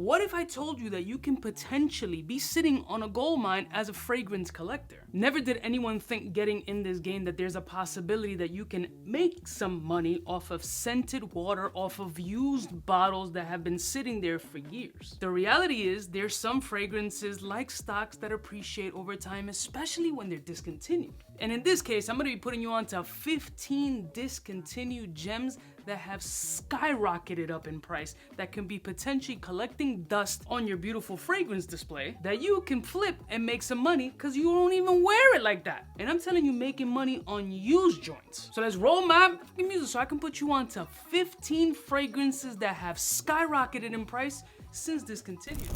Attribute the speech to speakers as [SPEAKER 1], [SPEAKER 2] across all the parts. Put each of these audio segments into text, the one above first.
[SPEAKER 1] what if I told you that you can potentially be sitting on a gold mine as a fragrance collector? Never did anyone think getting in this game that there's a possibility that you can make some money off of scented water, off of used bottles that have been sitting there for years. The reality is there's some fragrances like stocks that appreciate over time, especially when they're discontinued. And in this case, I'm gonna be putting you onto 15 discontinued gems that have skyrocketed up in price, that can be potentially collecting dust on your beautiful fragrance display that you can flip and make some money because you don't even wear it like that. And I'm telling you, making money on used joints. So let's roll my fucking music so I can put you onto 15 fragrances that have skyrocketed in price since discontinued.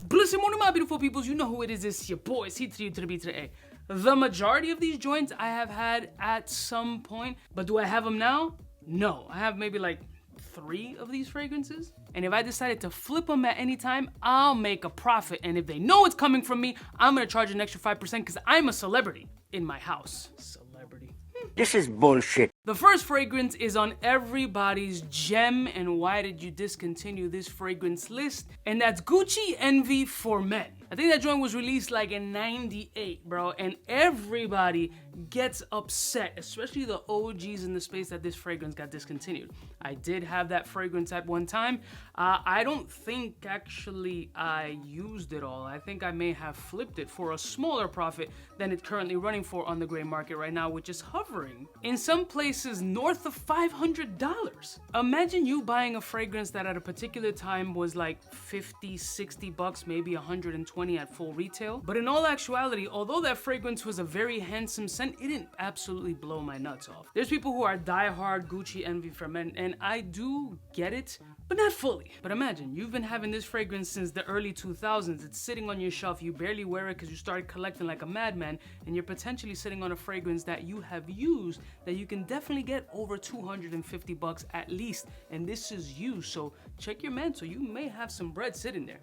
[SPEAKER 1] Blessed morning, my beautiful peoples. You know who it is. It's your boy, 𝐷𝐸𝐷𝐸𝐷𝐸𝐸. The majority of these joints I have had at some point, but do I have them now? No, I have maybe like 3 of these fragrances. And if I decided to flip them at any time, I'll make a profit. And if they know it's coming from me, I'm gonna charge an extra 5% because I'm a celebrity in my house. Celebrity.
[SPEAKER 2] This is bullshit.
[SPEAKER 1] The first fragrance is on everybody's gem, and why did you discontinue this fragrance list? And that's Gucci Envy for Men. I think that joint was released like in '98, bro, and everybody gets upset, especially the OGs in the space, that this fragrance got discontinued. I did have that fragrance at one time. I don't think actually I used it all. I think I may have flipped it for a smaller profit than it's currently running for on the gray market right now, which is hovering in some places north of $500. Imagine you buying a fragrance that at a particular time was like 50, 60 bucks, maybe 120 at full retail. But in all actuality, although that fragrance was a very handsome scent, it didn't absolutely blow my nuts off. There's people who are diehard Gucci Envy for Men, and I do get it, but not fully. But imagine, you've been having this fragrance since the early 2000s. It's sitting on your shelf. You barely wear it because you started collecting like a madman, and you're potentially sitting on a fragrance that you have used that you can definitely get over 250 bucks at least. And this is used, so check your mantle. You may have some bread sitting there.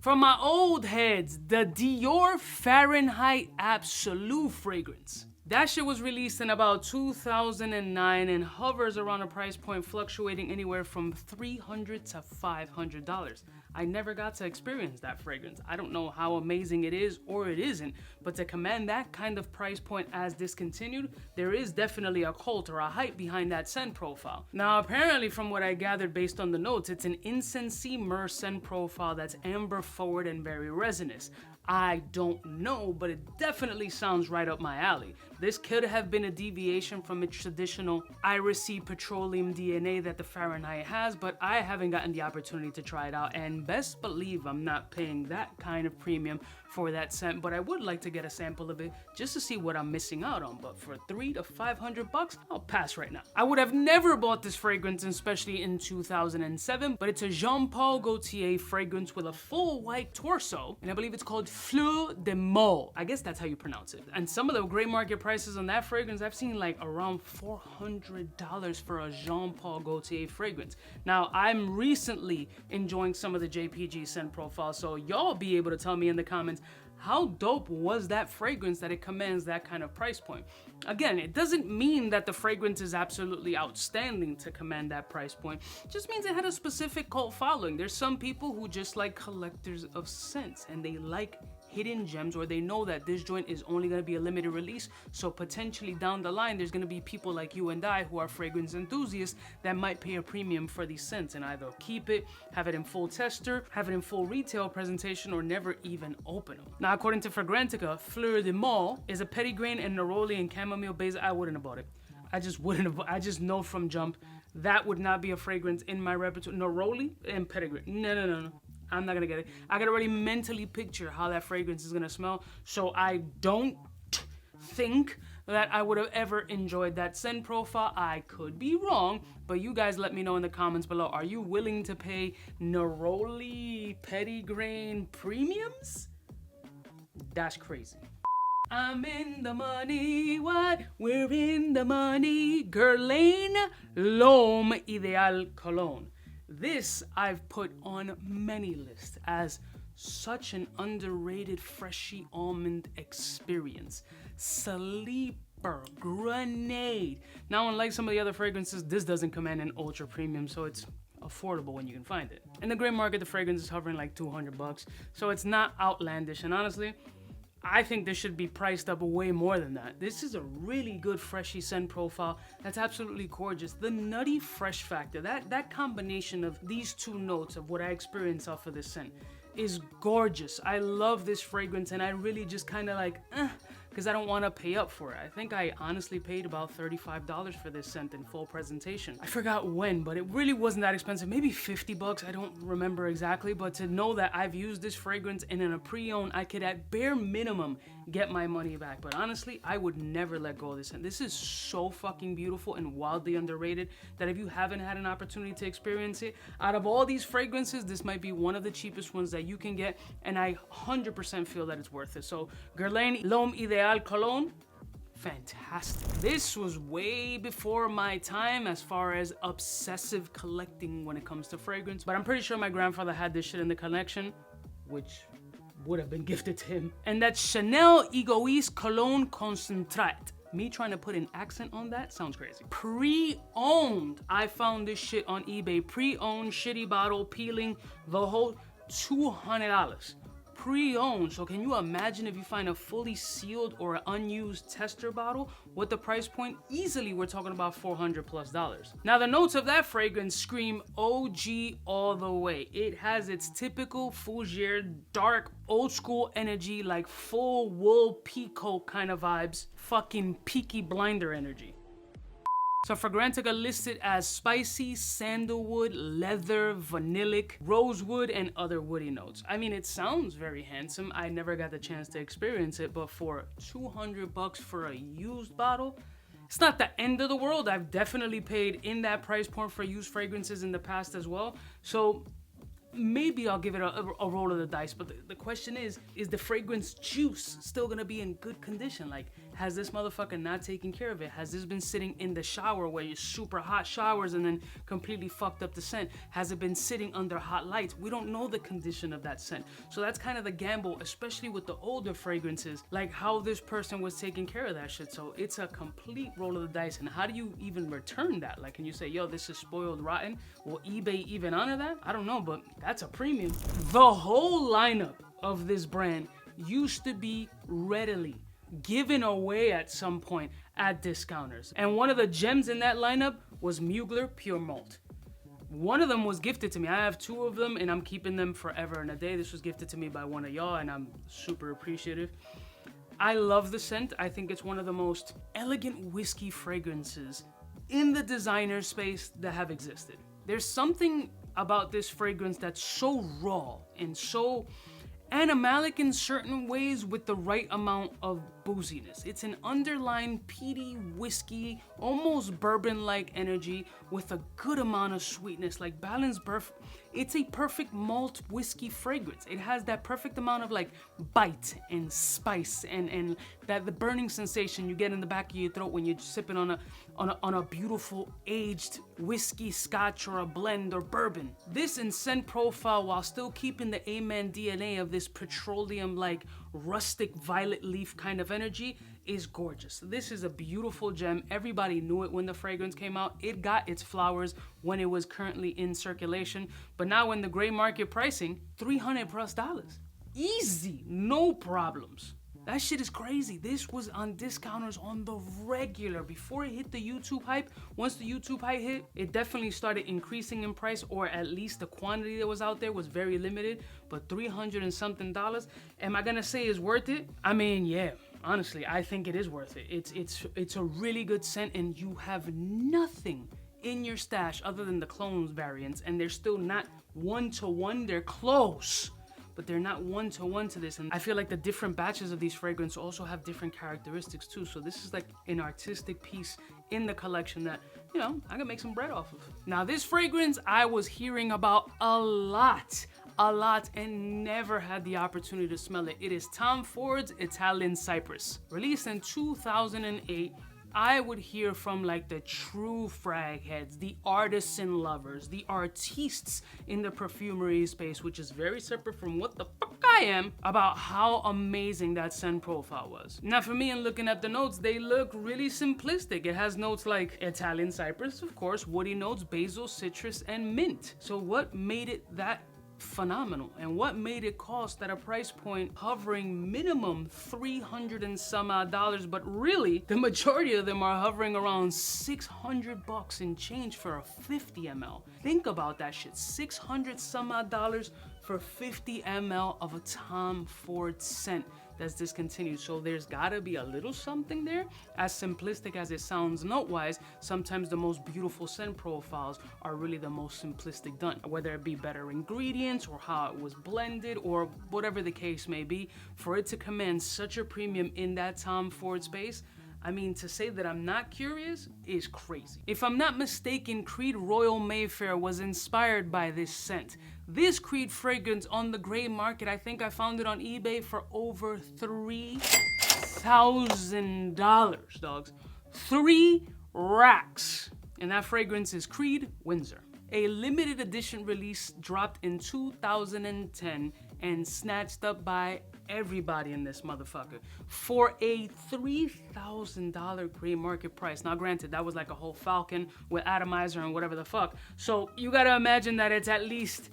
[SPEAKER 1] From my old heads, the Dior Fahrenheit Absolute fragrance. That shit was released in about 2009 and hovers around a price point fluctuating anywhere from $300 to $500. I never got to experience that fragrance. I don't know how amazing it is or it isn't, but to command that kind of price point as discontinued, there is definitely a cult or a hype behind that scent profile. Now, apparently from what I gathered based on the notes, it's an incensey myrrh scent profile that's amber forward and very resinous. I don't know, but it definitely sounds right up my alley. This could have been a deviation from its traditional irisy petroleum DNA that the Fahrenheit has, but I haven't gotten the opportunity to try it out, and best believe I'm not paying that kind of premium for that scent, but I would like to get a sample of it just to see what I'm missing out on. But for $300 to $500, I'll pass right now. I would have never bought this fragrance, especially in 2007, but it's a Jean Paul Gaultier fragrance with a full white torso, and I believe it's called Fleur de Meaux. I guess that's how you pronounce it. And some of the gray market prices on that fragrance, I've seen like around $400 for a Jean Paul Gaultier fragrance. Now, I'm recently enjoying some of the JPG scent profile, so y'all be able to tell me in the comments, how dope was that fragrance that it commands that kind of price point? Again, it doesn't mean that the fragrance is absolutely outstanding to command that price point. It just means it had a specific cult following. There's some people who just like collectors of scents, and they like hidden gems, or they know that this joint is only going to be a limited release, so potentially down the line there's going to be people like you and I who are fragrance enthusiasts that might pay a premium for these scents and either keep it, have it in full tester, have it in full retail presentation, or never even open them. Now, according to Fragrantica, Fleur de Meaux is a petitgrain and neroli and chamomile basil. I wouldn't have bought it. I just know from jump that would not be a fragrance in my repertoire. Neroli and petitgrain. No. I'm not gonna get it. I could already mentally picture how that fragrance is gonna smell, so I don't think that I would have ever enjoyed that scent profile. I could be wrong, but you guys let me know in the comments below. Are you willing to pay neroli petitgrain premiums? That's crazy. I'm in the money, what? We're in the money. Guerlain L'Homme Ideal Cologne. This I've put on many lists as Such an underrated freshy almond experience. Sleeper grenade. Now, unlike some of the other fragrances, this doesn't command an ultra premium, so it's affordable when you can find it. In the gray market, the fragrance is hovering like $200, so it's not outlandish. And honestly, I think this should be priced up way more than that. This is a really good freshy scent profile that's absolutely gorgeous. The nutty fresh factor, that combination of these two notes of what I experience off of this scent is gorgeous. I love this fragrance, and I really just kind of like, because I don't want to pay up for it. I think I honestly paid about $35 for this scent in full presentation. I forgot when, but it really wasn't that expensive. Maybe $50, I don't remember exactly, but to know that I've used this fragrance and in a pre-owned, I could at bare minimum get my money back. But honestly, I would never let go of this scent. This is so fucking beautiful and wildly underrated that if you haven't had an opportunity to experience it, out of all these fragrances, this might be one of the cheapest ones that you can get, and I 100% feel that it's worth it. So Guerlain L'Homme Idéal Cologne, fantastic. This was way before my time as far as obsessive collecting when it comes to fragrance, but I'm pretty sure my grandfather had this shit in the collection, which would have been gifted to him. And that's Chanel Egoiste Cologne Concentrate. Me trying to put an accent on that sounds crazy. Pre-owned. I found this shit on eBay. Pre-owned, shitty bottle, peeling, the whole $200. Pre-owned. So can you imagine if you find a fully sealed or unused tester bottle with the price point? Easily we're talking about $400+. Now the notes of that fragrance scream OG all the way. It has its typical fougere, dark, old school energy, like full wool peacoat kind of vibes. Fucking Peaky Blinder energy. So Fragrantica listed as spicy, sandalwood, leather, vanillic, rosewood, and other woody notes. I mean, it sounds very handsome. I never got the chance to experience it, but for $200 for a used bottle, it's not the end of the world. I've definitely paid in that price point for used fragrances in the past as well. So maybe I'll give it a roll of the dice, but the question is the fragrance juice still gonna be in good condition? Like, has this motherfucker not taken care of it? Has this been sitting in the shower where you super hot showers and then completely fucked up the scent? Has it been sitting under hot lights? We don't know the condition of that scent. So that's kind of the gamble, especially with the older fragrances, like how this person was taking care of that shit. So it's a complete roll of the dice. And how do you even return that? Like, can you say, yo, this is spoiled rotten? Will eBay even honor that? I don't know, but that's a premium. The whole lineup of this brand used to be readily given away at some point at discounters. And one of the gems in that lineup was Mugler Pure Malt. One of them was gifted to me. I have two of them and I'm keeping them forever and a day. This was gifted to me by one of y'all and I'm super appreciative. I love the scent. I think it's one of the most elegant whiskey fragrances in the designer space that have existed. There's something about this fragrance that's so raw and so animalic in certain ways with the right amount of booziness. It's an underlying peaty whiskey, almost bourbon-like energy with a good amount of sweetness, like balanced It's a perfect malt whiskey fragrance. It has that perfect amount of like bite and spice and that the burning sensation you get in the back of your throat when you're sipping on a beautiful aged whiskey, scotch, or a blend or bourbon. This in scent profile, while still keeping the Amen DNA of this petroleum-like rustic violet leaf kind of energy, is gorgeous. This is a beautiful gem. Everybody knew it when the fragrance came out. It got its flowers when it was currently in circulation, but now in the gray market pricing, $300+. Easy, no problems. That shit is crazy. This was on discounters on the regular before it hit the YouTube hype. Once the YouTube hype hit, it definitely started increasing in price, or at least the quantity that was out there was very limited, but $300 and something. Am I gonna say it's worth it? I mean, yeah, honestly, I think it is worth it. It's a really good scent and you have nothing in your stash other than the clones variants, and they're still not one-to-one, they're close, but they're not one-to-one to this. And I feel like the different batches of these fragrances also have different characteristics too. So this is like an artistic piece in the collection that, you know, I can make some bread off of. Now this fragrance I was hearing about a lot, and never had the opportunity to smell it. It is Tom Ford's Italian Cypress. Released in 2008, I would hear from like the true frag heads, the artisan lovers, the artistes in the perfumery space, which is very separate from what the fuck I am about how amazing that scent profile was. Now for me, in looking at the notes, they look really simplistic. It has notes like Italian cypress, of course, woody notes, basil, citrus, and mint. So what made it that phenomenal, and what made it cost at a price point hovering minimum $300 and some odd, but really the majority of them are hovering around $600 and change for a 50 ml. Think about that shit, $600 some odd for 50 ml of a Tom Ford scent that's discontinued. So there's gotta be a little something there. As simplistic as it sounds note-wise, sometimes the most beautiful scent profiles are really the most simplistic done, whether it be better ingredients or how it was blended or whatever the case may be. For it to command such a premium in that Tom Ford space, I mean, to say that I'm not curious is crazy. If I'm not mistaken, Creed Royal Mayfair was inspired by this scent. This Creed fragrance on the gray market, I think I found it on eBay for over $3,000, dogs. 3 racks. And that fragrance is Creed Windsor. A limited edition release dropped in 2010 and snatched up by everybody in this motherfucker for a $3,000 gray market price. Now granted, that was like a whole Falcon with atomizer and whatever the fuck. So you gotta imagine that it's at least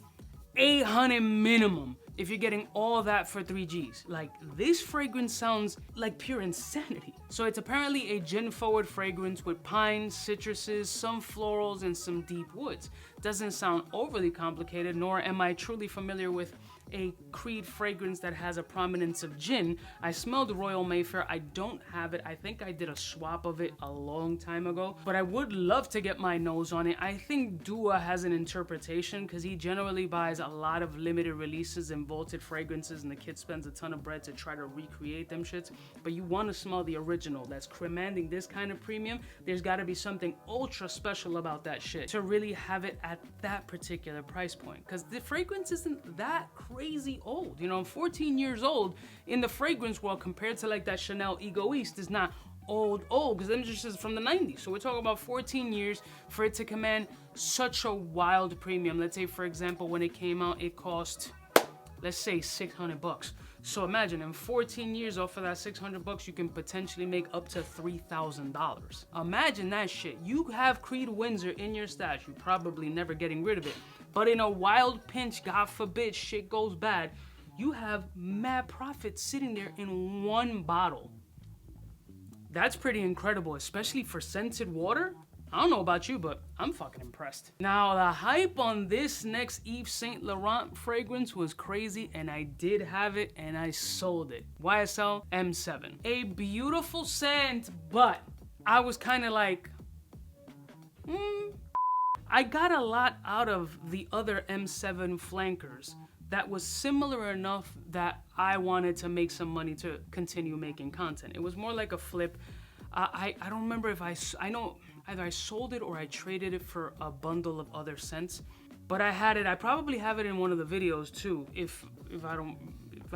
[SPEAKER 1] 800 minimum if you're getting all that for 3 G's. Like, this fragrance sounds like pure insanity. So it's apparently a gin-forward fragrance with pines, citruses, some florals, and some deep woods. Doesn't sound overly complicated, nor am I truly familiar with a Creed fragrance that has a prominence of gin. I smelled Royal Mayfair. I don't have it. I think I did a swap of it a long time ago, but I would love to get my nose on it. I think Dua has an interpretation because he generally buys a lot of limited releases and vaulted fragrances, and the kid spends a ton of bread to try to recreate them shits. But you want to smell the original that's commanding this kind of premium. There's got to be something ultra special about that shit to really have it at that particular price point, because the fragrance isn't that crazy old. You know, I'm 14 years old in the fragrance world compared to like that Chanel Egoiste is not old, because them just is from the 90s. So we're talking about 14 years for it to command such a wild premium. Let's say, for example, when it came out, it cost, let's say, $600. So imagine in 14 years off of that $600, you can potentially make up to $3,000. Imagine that shit. You have Creed Windsor in your stash. You're probably never getting rid of it. But in a wild pinch, God forbid, shit goes bad, you have mad profit sitting there in one bottle. That's pretty incredible, especially for scented water. I don't know about you, but I'm fucking impressed. Now, the hype on this next Yves Saint Laurent fragrance was crazy, and I did have it, and I sold it. YSL M7. A beautiful scent, but I was kind of like, I got a lot out of the other M7 flankers that was similar enough that I wanted to make some money to continue making content. It was more like a flip. I don't remember if I know either I sold it or I traded it for a bundle of other scents, but I had it. I probably have it in one of the videos too, if I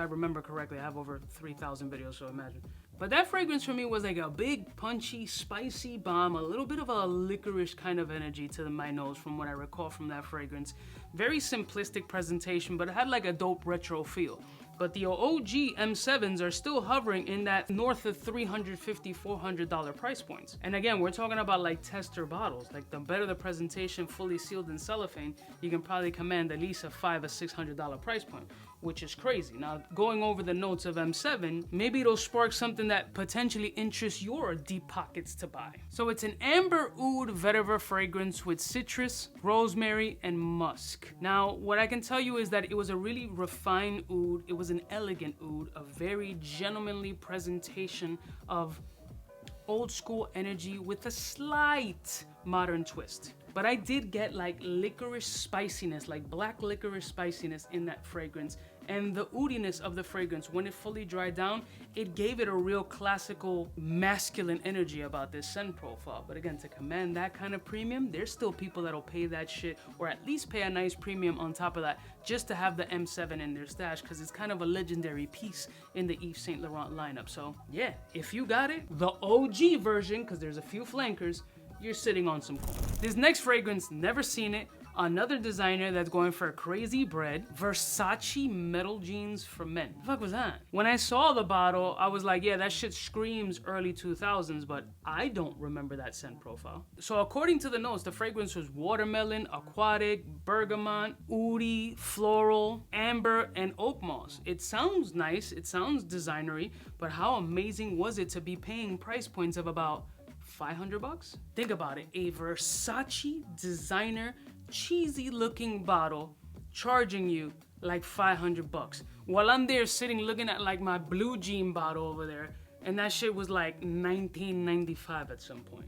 [SPEAKER 1] remember correctly. I have over 3,000 videos, so imagine. But that fragrance for me was like a big, punchy, spicy bomb, a little bit of a licorice kind of energy to my nose from what I recall from that fragrance. Very simplistic presentation, but it had like a dope retro feel. But the OG M7s are still hovering in that north of $350, $400 price points. And again, we're talking about like tester bottles. Like, the better the presentation, fully sealed in cellophane, you can probably command at least a $500 or $600 price point, which is crazy. Now, going over the notes of M7, maybe it'll spark something that potentially interests your deep pockets to buy. So it's an amber oud vetiver fragrance with citrus, rosemary, and musk. Now, what I can tell you is that it was a really refined oud. It was an elegant oud, a very gentlemanly presentation of old school energy with a slight modern twist. But I did get like licorice spiciness, like black licorice spiciness in that fragrance. And the oudiness of the fragrance, when it fully dried down, it gave it a real classical masculine energy about this scent profile. But again, to command that kind of premium, there's still people that'll pay that shit, or at least pay a nice premium on top of that, just to have the M7 in their stash, because it's kind of a legendary piece in the Yves Saint Laurent lineup. So yeah, if you got it, the OG version, because there's a few flankers, you're sitting on some coin. This next fragrance, never seen it, Another designer that's going for crazy bread, Versace metal jeans for men. The fuck was that? When I saw the bottle, I was like, yeah, that shit screams early 2000s, but I don't remember that scent profile. So according to the notes, the fragrance was watermelon, aquatic, bergamot, oudi, floral, amber, and oak moss. It sounds nice, it sounds designery, but how amazing was it to be paying price points of about $500? Think about it, a Versace designer, cheesy looking bottle charging you like $500 while I'm there sitting looking at like my blue jean bottle over there, and that shit was like $19.95 at some point.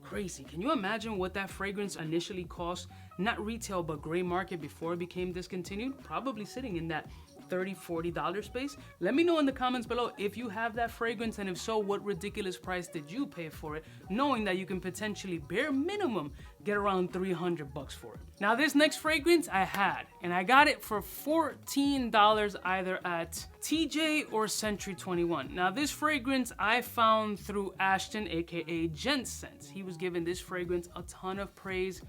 [SPEAKER 1] Crazy. Can you imagine what that fragrance initially cost, not retail but gray market, before it became discontinued? Probably sitting in that $30-$40 space. Let me know in the comments below if you have that fragrance, and if so, what ridiculous price did you pay for it, knowing that you can potentially bare minimum get around $300 for it. Now this next fragrance I had, and I got it for $14 either at TJ or Century 21. Now this fragrance I found through Ashton, aka Jensense. He was giving this fragrance a ton of praise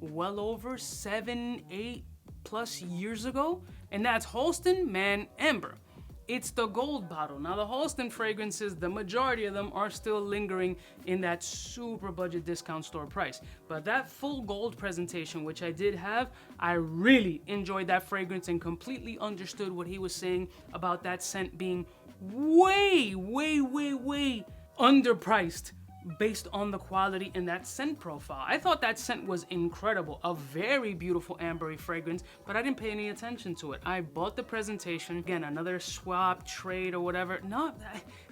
[SPEAKER 1] well over 7-8+ years ago, and that's Halston Man Amber. It's the gold bottle. Now the Halston fragrances, the majority of them are still lingering in that super budget discount store price, but that full gold presentation, which I did have, I really enjoyed that fragrance and completely understood what he was saying about that scent being way underpriced based on the quality in that scent profile. I thought that scent was incredible, a very beautiful ambery fragrance, but I didn't pay any attention to it. I bought the presentation. Again, another swap, trade, or whatever. No,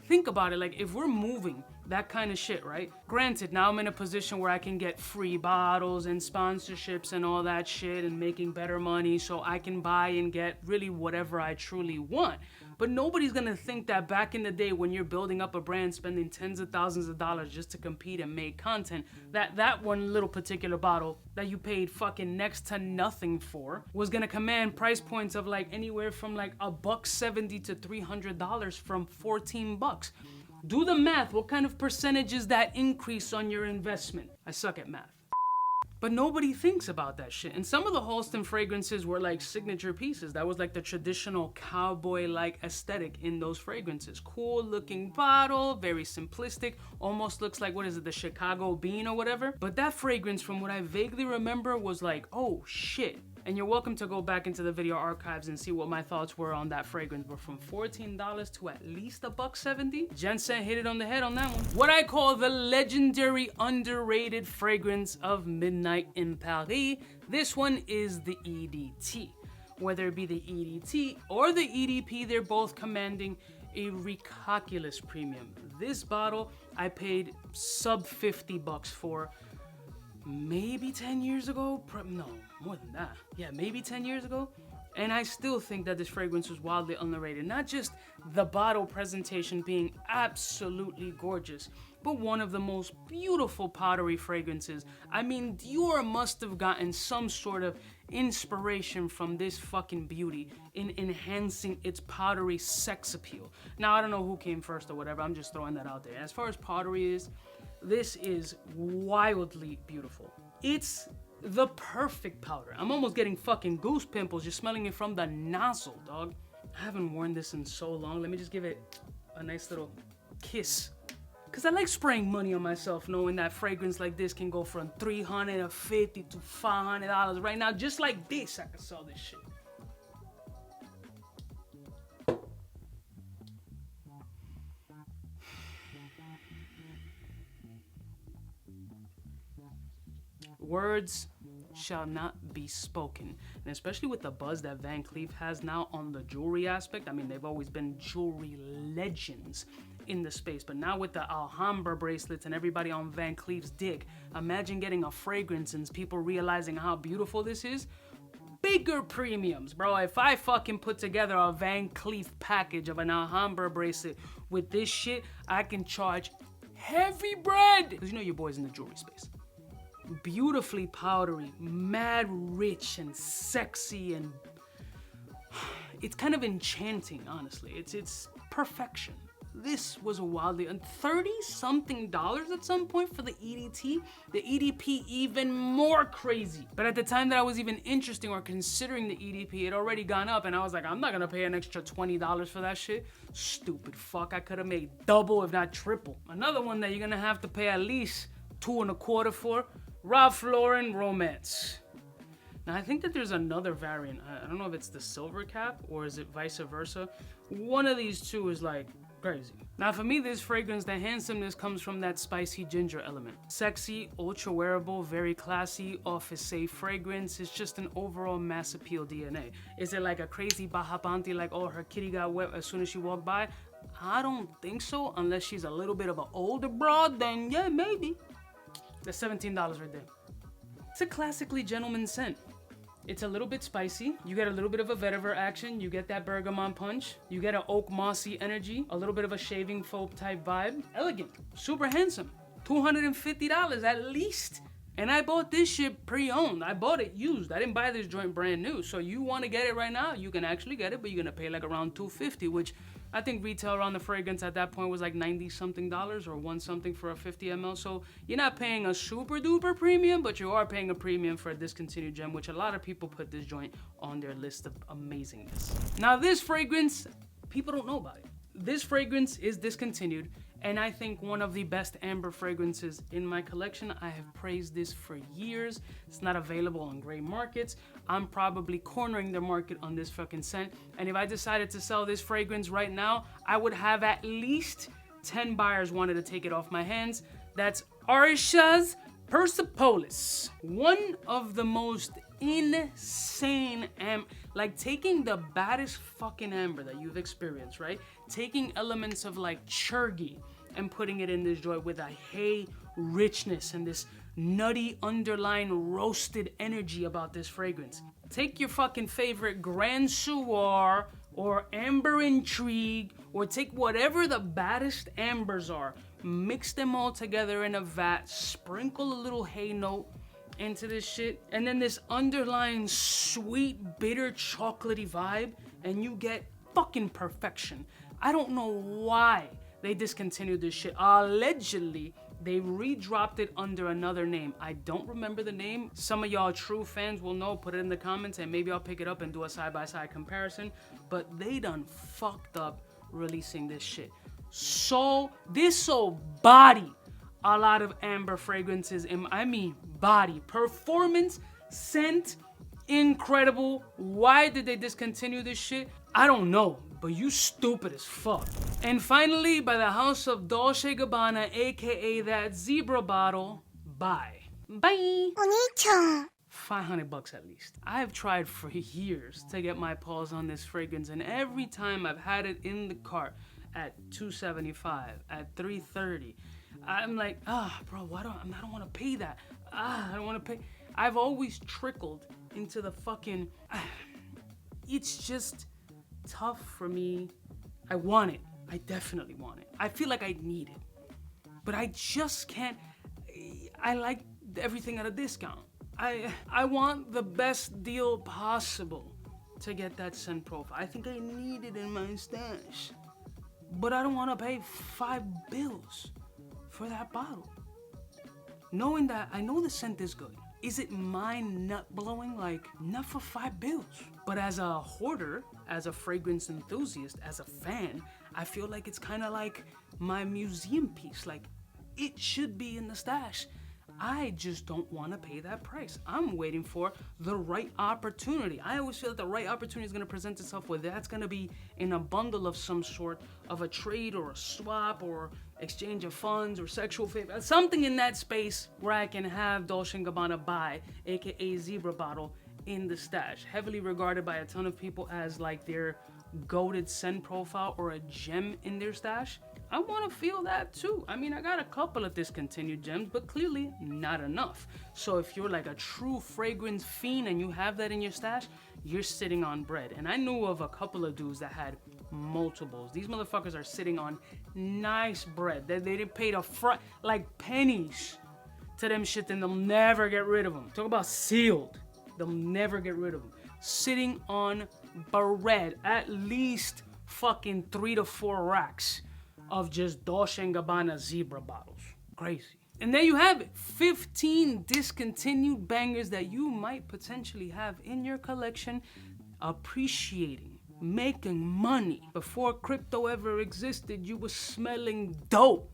[SPEAKER 1] think about it, like if we're moving that kind of shit, right? Granted, now I'm in a position where I can get free bottles and sponsorships and all that shit and making better money, so I can buy and get really whatever I truly want. But nobody's gonna think that back in the day when you're building up a brand, spending tens of thousands of dollars just to compete and make content, that one little particular bottle that you paid fucking next to nothing for was gonna command price points of like anywhere from like $170 to $300 from $14. Do the math. What kind of percentage is that increase on your investment? I suck at math. But nobody thinks about that shit. And some of the Halston fragrances were like signature pieces. That was like the traditional cowboy-like aesthetic in those fragrances. Cool looking bottle, very simplistic, almost looks like, what is it, the Chicago bean or whatever? But that fragrance, from what I vaguely remember, was like, oh shit. And you're welcome to go back into the video archives and see what my thoughts were on that fragrance. But from $14 to at least $170, Jensen hit it on the head on that one. What I call the legendary underrated fragrance of midnight in Paris. This one is the EDT. Whether it be the EDT or the EDP, they're both commanding a ridiculous premium. This bottle I paid sub $50 for. Maybe 10 years ago? No, more than that. Yeah, maybe 10 years ago. And I still think that this fragrance was wildly underrated. Not just the bottle presentation being absolutely gorgeous, but one of the most beautiful powdery fragrances. I mean, Dior must have gotten some sort of inspiration from this fucking beauty in enhancing its powdery sex appeal. Now, I don't know who came first or whatever. I'm just throwing that out there. As far as powdery is, this is wildly beautiful. It's the perfect powder. I'm almost getting fucking goose pimples just smelling it from the nozzle, dog. I haven't worn this in so long. Let me just give it a nice little kiss. Cause I like spraying money on myself, knowing that fragrance like this can go from $350 to $500 right now. Just like this, I can sell this shit. Words shall not be spoken. And especially with the buzz that Van Cleef has now on the jewelry aspect. I mean, they've always been jewelry legends in the space, but now with the Alhambra bracelets and everybody on Van Cleef's dick, imagine getting a fragrance and people realizing how beautiful this is. Bigger premiums, bro. If I fucking put together a Van Cleef package of an Alhambra bracelet with this shit, I can charge heavy bread. Because you know your boy's in the jewelry space. Beautifully powdery, mad rich and sexy, and it's kind of enchanting, honestly. It's perfection. This was wildly, and $30-something at some point for the EDT. The EDP even more crazy. But at the time that I was even interested or considering the EDP, it had already gone up, and I was like, I'm not gonna pay an extra $20 for that shit. Stupid fuck, I could have made double if not triple. Another one that you're gonna have to pay at least $2.25 for, Ralph Lauren Romance. Now I think that there's another variant. I don't know if it's the silver cap or is it vice versa. One of these two is like crazy. Now for me, this fragrance, the handsomeness comes from that spicy ginger element. Sexy, ultra wearable, very classy, office safe fragrance. It's just an overall mass appeal DNA. Is it like a crazy Baja Panty, like, oh, her kitty got wet as soon as she walked by? I don't think so, unless she's a little bit of an older broad, then yeah, maybe. That's $17 right there. It's a classically gentleman scent. It's a little bit spicy. You get a little bit of a vetiver action. You get that bergamot punch. You get an oak mossy energy. A little bit of a shaving foam type vibe. Elegant. Super handsome. $250 at least. And I bought this shit pre-owned. I bought it used. I didn't buy this joint brand new. So you want to get it right now, you can actually get it, but you're going to pay like around $250, which I think retail around the fragrance at that point was like $90-something or $1 something for a 50 ml. So you're not paying a super duper premium, but you are paying a premium for a discontinued gem, which a lot of people put this joint on their list of amazingness. Now this fragrance, people don't know about it. This fragrance is discontinued, and I think one of the best amber fragrances in my collection. I have praised this for years. It's not available on gray markets. I'm probably cornering the market on this fucking scent. And if I decided to sell this fragrance right now, I would have at least 10 buyers wanted to take it off my hands. That's 𝗙𝙭𝗔𝗕 𝗂𝘀. One of the most insane like taking the baddest fucking amber that you've experienced, right? Taking elements of like 𝗙𝗥𝗓 and putting it in this joint with a hay richness and this nutty underlying roasted energy about this fragrance. Take your fucking favorite Grand Soir or Amber Intrigue, or take whatever the baddest ambers are, mix them all together in a vat, sprinkle a little hay note into this shit, and then this underlying sweet, bitter, chocolatey vibe, and you get fucking perfection. I don't know why they discontinued this shit. Allegedly, they redropped it under another name. I don't remember the name. Some of y'all true fans will know. Put it in the comments and maybe I'll pick it up and do a side-by-side comparison. But they done fucked up releasing this shit. So body a lot of amber fragrances. I mean body. Performance, scent, incredible. Why did they discontinue this shit? I don't know, but you stupid as fuck. And finally, by the house of Dolce & Gabbana, aka that zebra bottle, bye. Bye. $500 at least. I've tried for years to get my paws on this fragrance, and every time I've had it in the cart at $275, at $330, I'm like, bro, I don't want to pay that. I don't want to pay. I've always trickled into the fucking, it's just tough for me. I want it. I definitely want it. I feel like I need it, but I just can't. I like everything at a discount. I want the best deal possible to get that scent profile. I think I need it in my stash, but I don't want to pay $5 for that bottle. Knowing that I know the scent is good. Is it mind nut blowing? Like, not for $5. But as a hoarder, as a fragrance enthusiast, as a fan, I feel like it's kind of like my museum piece. Like, it should be in the stash. I just don't want to pay that price. I'm waiting for the right opportunity. I always feel that the right opportunity is going to present itself, whether that's going to be in a bundle of some sort of a trade or a swap or exchange of funds or sexual favor, something in that space where I can have Dolce & Gabbana buy, aka Zebra Bottle, in the stash. Heavily regarded by a ton of people as like their goated scent profile or a gem in their stash. I want to feel that too. I mean, I got a couple of discontinued gems, but clearly not enough. So if you're like a true fragrance fiend and you have that in your stash, you're sitting on bread. And I knew of a couple of dudes that had multiples. These motherfuckers are sitting on nice bread. They didn't pay like pennies to them shit, and they'll never get rid of them. Talk about sealed. They'll never get rid of them. Sitting on bread, at least fucking 3 to 4 racks of just Dolce & Gabbana zebra bottles. Crazy. And there you have it, 15 discontinued bangers that you might potentially have in your collection, appreciating, making money. Before crypto ever existed, you were smelling dope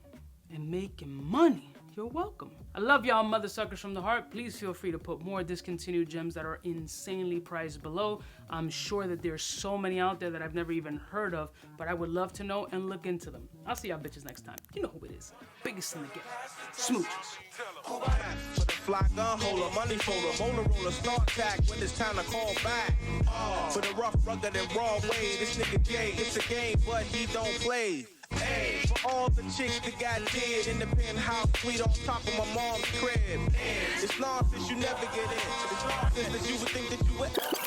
[SPEAKER 1] and making money. You're welcome. I love y'all mother suckers from the heart. Please feel free to put more discontinued gems that are insanely priced below. I'm sure that there's so many out there that I've never even heard of, but I would love to know and look into them. I'll see y'all bitches next time. You know who it is. Biggest in the game. Smooches.
[SPEAKER 2] For the fly gun holder, money folder, motor roller, start tack when it's time to call back. For the rough, rugged, and raw way, this nigga Jay, it's a game, but he don't play. Hey, for all the chicks that got dead in the penthouse suite on top of my mom's crib. It's nonsense you never get in. It's nonsense that you would think that you would.